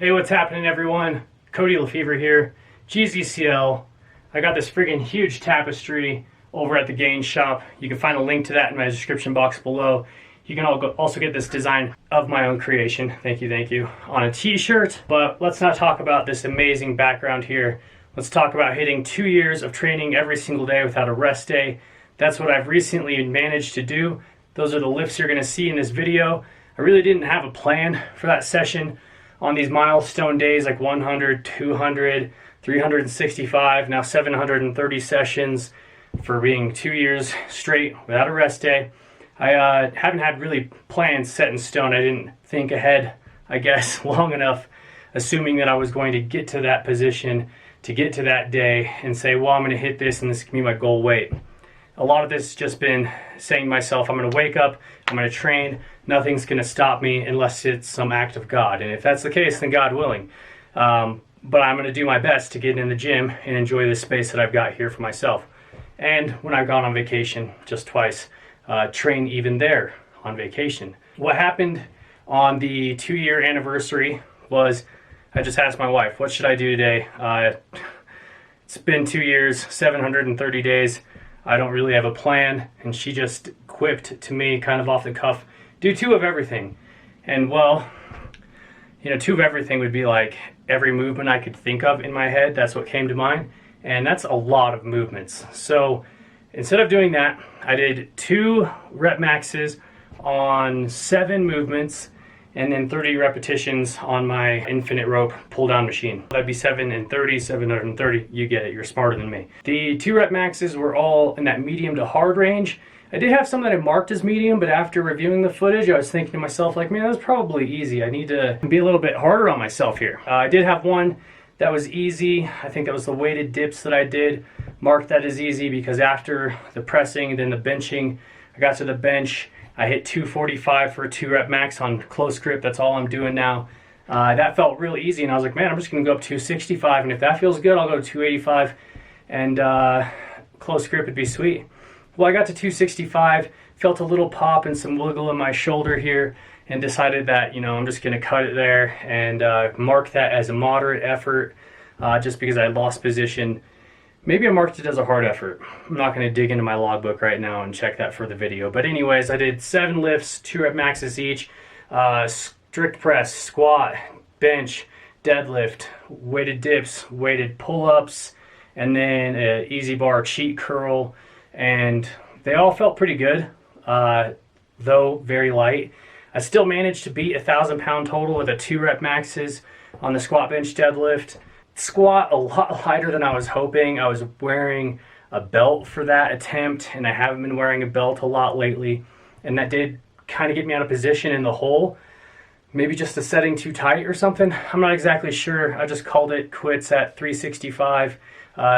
Hey, what's happening, everyone? Cody Lefevre here, GZCL. I got this friggin' huge tapestry over at the Gain shop. You can find a link to that in my description box below. You can also get this design of my own creation, thank you, on a t-shirt. But let's not talk about this amazing background here. Let's talk about hitting 2 years of training every single day without a rest day. That's what I've recently managed to do. Those are the lifts you're gonna see in this video. I really didn't have a plan for that session on these milestone days like 100, 200, 365, now 730 sessions for being 2 years straight without a rest day. I haven't had really plans set in stone. I didn't think ahead, I guess, long enough, assuming that I was going to get to that position, to get to that day and say, well, I'm going to hit this and this can be my goal weight. A lot of this has just been saying to myself, I'm going to wake up, I'm going to train, nothing's going to stop me unless it's some act of God. And if that's the case, then God willing. But I'm going to do my best to get in the gym and enjoy this space that I've got here for myself. And when I've gone on vacation, just twice, train even there on vacation. What happened on the 2-year anniversary was I just asked my wife, what should I do today? It's been 2 years, 730 days. I don't really have a plan, and she just quipped to me kind of off the cuff, do 2 of everything. And well, you know, 2 of everything would be like every movement I could think of in my head. That's what came to mind, and that's a lot of movements. So instead of doing that, I did 2 rep maxes on 7 movements and then 30 repetitions on my infinite rope pull down machine. That'd be 7 and 30, 730. You get it, you're smarter than me. The 2 rep maxes were all in that medium to hard range. I did have some that I marked as medium, but after reviewing the footage, I was thinking to myself, like, man, that's probably easy. I need to be a little bit harder on myself here. I did have one that was easy. I think that was the weighted dips that I did. Marked that as easy because after the pressing and then the benching, I got to the bench, I hit 245 for a 2 rep max on close grip. That's all I'm doing now. That felt really easy, and I was like, man, I'm just gonna go up 265, and if that feels good, I'll go to 285, and close grip would be sweet. Well, I got to 265, felt a little pop and some wiggle in my shoulder here, and decided that, you know, I'm just gonna cut it there and mark that as a moderate effort, just because I lost position. Maybe I marked it as a hard effort. I'm not going to dig into my logbook right now and check that for the video. But anyways, I did 7 lifts, 2 rep maxes each, strict press, squat, bench, deadlift, weighted dips, weighted pull-ups, and then an easy bar cheat curl. And they all felt pretty good, though very light. I still managed to beat 1,000 pound total with a 2 rep maxes on the squat, bench, deadlift. Squat a lot lighter than I was hoping. I was wearing a belt for that attempt, and I haven't been wearing a belt a lot lately, and that did kind of get me out of position in the hole. Maybe just the setting too tight or something. I'm not exactly sure. I just called it quits at 365.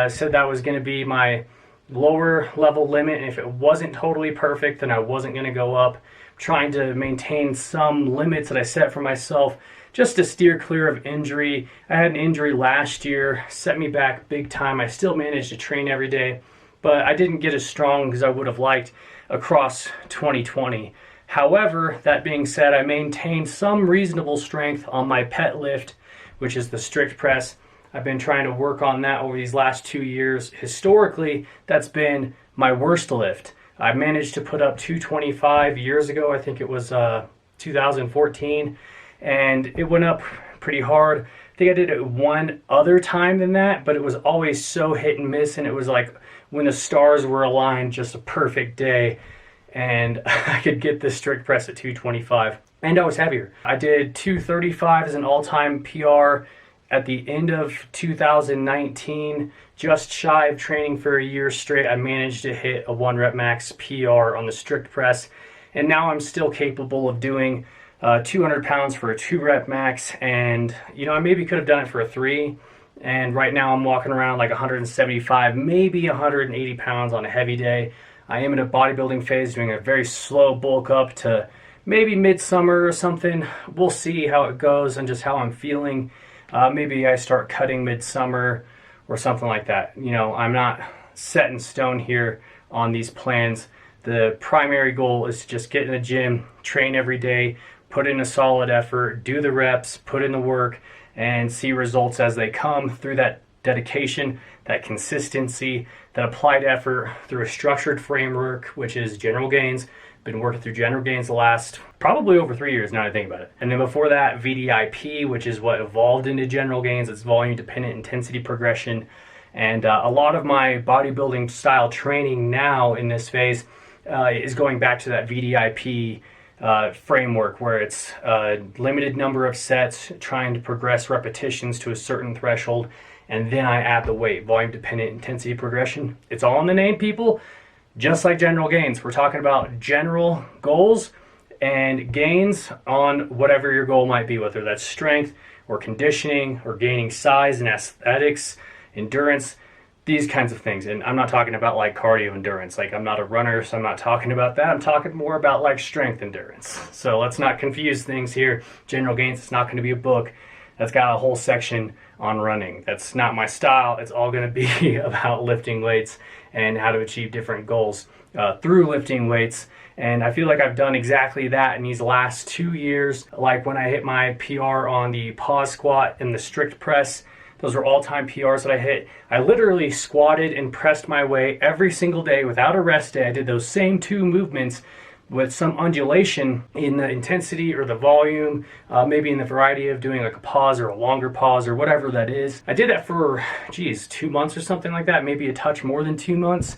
Said that was going to be my lower level limit, and if it wasn't totally perfect, then I wasn't going to go up. Trying to maintain some limits that I set for myself just to steer clear of injury. I had an injury last year, set me back big time. I still managed to train every day, but I didn't get as strong as I would have liked across 2020. However, that being said, I maintained some reasonable strength on my pet lift, which is the strict press. I've been trying to work on that over these last 2 years. Historically, that's been my worst lift. I managed to put up 225 years ago. I think it was 2014, and it went up pretty hard. I think I did it one other time than that, but it was always so hit and miss, and it was like when the stars were aligned, just a perfect day, and I could get the strict press at 225, and I was heavier. I did 235 as an all-time PR at the end of 2019, just shy of training for a year straight. I managed to hit a 1 rep max PR on the strict press, and now I'm still capable of doing 200 pounds for a 2 rep max, and you know, I maybe could have done it for a 3, and right now I'm walking around like 175, maybe 180 pounds on a heavy day. I am in a bodybuilding phase, doing a very slow bulk up to maybe midsummer or something. We'll see how it goes and just how I'm feeling. Maybe I start cutting midsummer or something like that. You know, I'm not set in stone here on these plans. The primary goal is to just get in the gym, train every day, put in a solid effort, do the reps, put in the work, and see results as they come through that dedication, that consistency, that applied effort through a structured framework, which is general gains. Been working through general gains the last probably over 3 years now that I think about it. And then before that, VDIP, which is what evolved into general gains. It's volume dependent intensity progression. And a lot of my bodybuilding style training now in this phase is going back to that VDIP framework, where it's a limited number of sets, trying to progress repetitions to a certain threshold, and then I add the weight, volume dependent intensity progression. It's all in the name, people. Just like general gains, we're talking about general goals and gains on whatever your goal might be, whether that's strength or conditioning or gaining size and aesthetics, endurance, these kinds of things. And I'm not talking about like cardio endurance. Like, I'm not a runner, so I'm not talking about that. I'm talking more about like strength endurance. So let's not confuse things here. General gains, it's not going to be a book that's got a whole section on running. That's not my style. It's all going to be about lifting weights and how to achieve different goals through lifting weights. And I feel like I've done exactly that in these last 2 years. Like when I hit my PR on the pause squat and the strict press, those were all-time PRs that I hit. I literally squatted and pressed my way every single day without a rest day. I did those same 2 movements with some undulation in the intensity or the volume, maybe in the variety of doing like a pause or a longer pause or whatever that is. I did that for, 2 months or something like that, maybe a touch more than 2 months.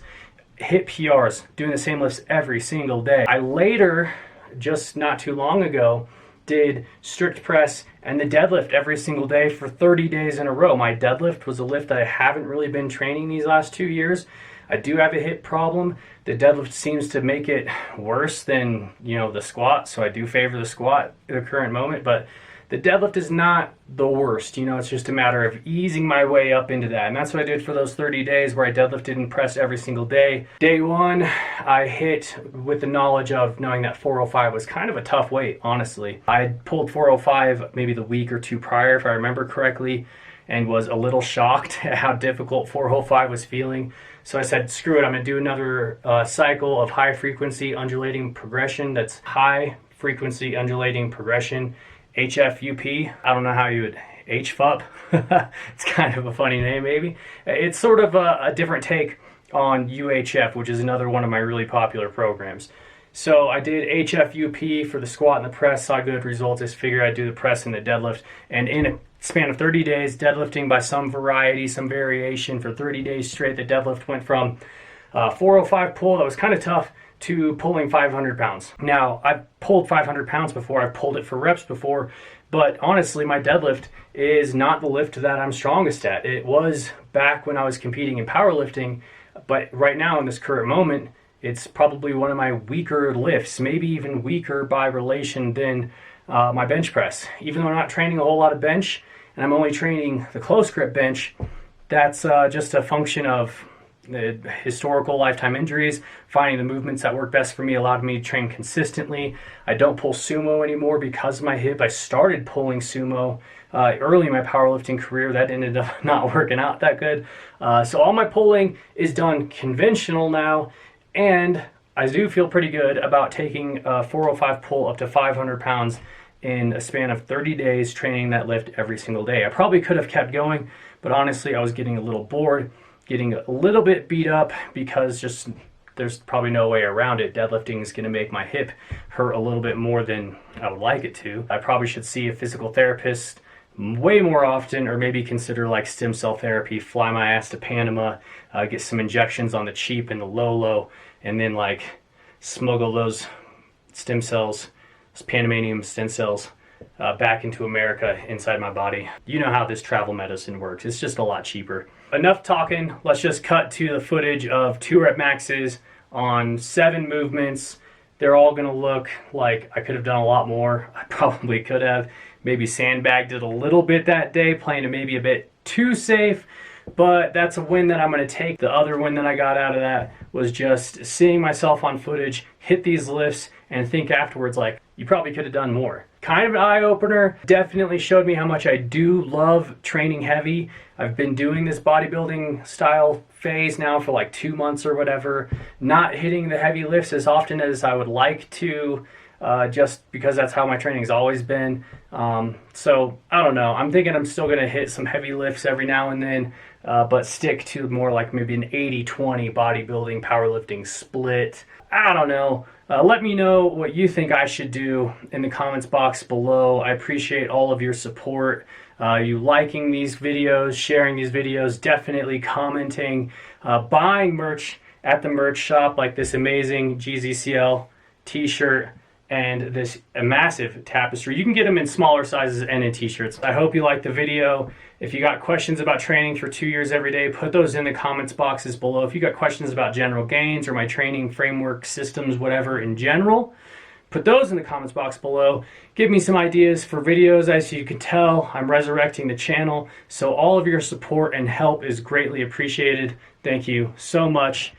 Hit PRs, doing the same lifts every single day. I later, just not too long ago, did strict press and the deadlift every single day for 30 days in a row. My deadlift was a lift that I haven't really been training these last 2 years. I do have a hip problem. The deadlift seems to make it worse than, the squat, so I do favor the squat at the current moment, but the deadlift is not the worst. It's just a matter of easing my way up into that, and that's what I did for those 30 days where I deadlifted and pressed every single day. Day 1, I hit with the knowledge of knowing that 405 was kind of a tough weight, honestly. I had pulled 405 maybe the week or 2 prior, if I remember correctly, and was a little shocked at how difficult 405 was feeling. So I said, screw it, I'm going to do another cycle of high frequency undulating progression. That's high frequency undulating progression, HFUP. I don't know how you would HFUP. It's kind of a funny name, maybe. It's sort of a different take on UHF, which is another one of my really popular programs. So I did HFUP for the squat and the press, saw good results. I figured I'd do the press and the deadlift. And in a span of 30 days, deadlifting by some variety, some variation for 30 days straight, the deadlift went from 405 pull that was kind of tough to pulling 500 pounds. Now, I've pulled 500 pounds before. I've pulled it for reps before. But honestly, my deadlift is not the lift that I'm strongest at. It was back when I was competing in powerlifting. But right now, in this current moment, it's probably one of my weaker lifts, maybe even weaker by relation than my bench press. Even though I'm not training a whole lot of bench, and I'm only training the close grip bench, that's just a function of the historical lifetime injuries. Finding the movements that work best for me allowed me to train consistently. I don't pull sumo anymore because of my hip. I started pulling sumo early in my powerlifting career. That ended up not working out that good. So all my pulling is done conventional now, and I do feel pretty good about taking a 405 pull up to 500 pounds in a span of 30 days, training that lift every single day. I probably could have kept going, but honestly, I was getting a little bored, getting a little bit beat up, because just there's probably no way around it. Deadlifting is going to make my hip hurt a little bit more than I would like it to. I probably should see a physical therapist way more often, or maybe consider like stem cell therapy, fly my ass to Panama, get some injections on the cheap and the low, and then like smuggle those stem cells, Panamanian stem cells, back into America inside my body. You know how this travel medicine works. It's just a lot cheaper. Enough talking. Let's just cut to the footage of 2 rep maxes on 7 movements. They're all going to look like I could have done a lot more. I probably could have. Maybe sandbagged it a little bit that day, playing it maybe a bit too safe. But that's a win that I'm going to take. The other win that I got out of that was just seeing myself on footage hit these lifts and think afterwards like, you probably could have done more. Kind of an eye-opener. Definitely showed me how much I do love training heavy. I've been doing this bodybuilding style phase now for like 2 months or whatever, not hitting the heavy lifts as often as I would like to. just because that's how my training's always been. So I don't know. I'm thinking I'm still going to hit some heavy lifts every now and then, but stick to more like maybe an 80-20 bodybuilding, powerlifting split. I don't know. Let me know what you think I should do in the comments box below. I appreciate all of your support. You liking these videos, sharing these videos, definitely commenting, buying merch at the merch shop like this amazing GZCL t-shirt and this massive tapestry. You can get them in smaller sizes and in t-shirts. I hope you liked the video. If you got questions about training for 2 years every day, put those in the comments boxes below. If you got questions about general gains or my training framework, systems, whatever in general, put those in the comments box below. Give me some ideas for videos. As you can tell, I'm resurrecting the channel, so all of your support and help is greatly appreciated. Thank you so much.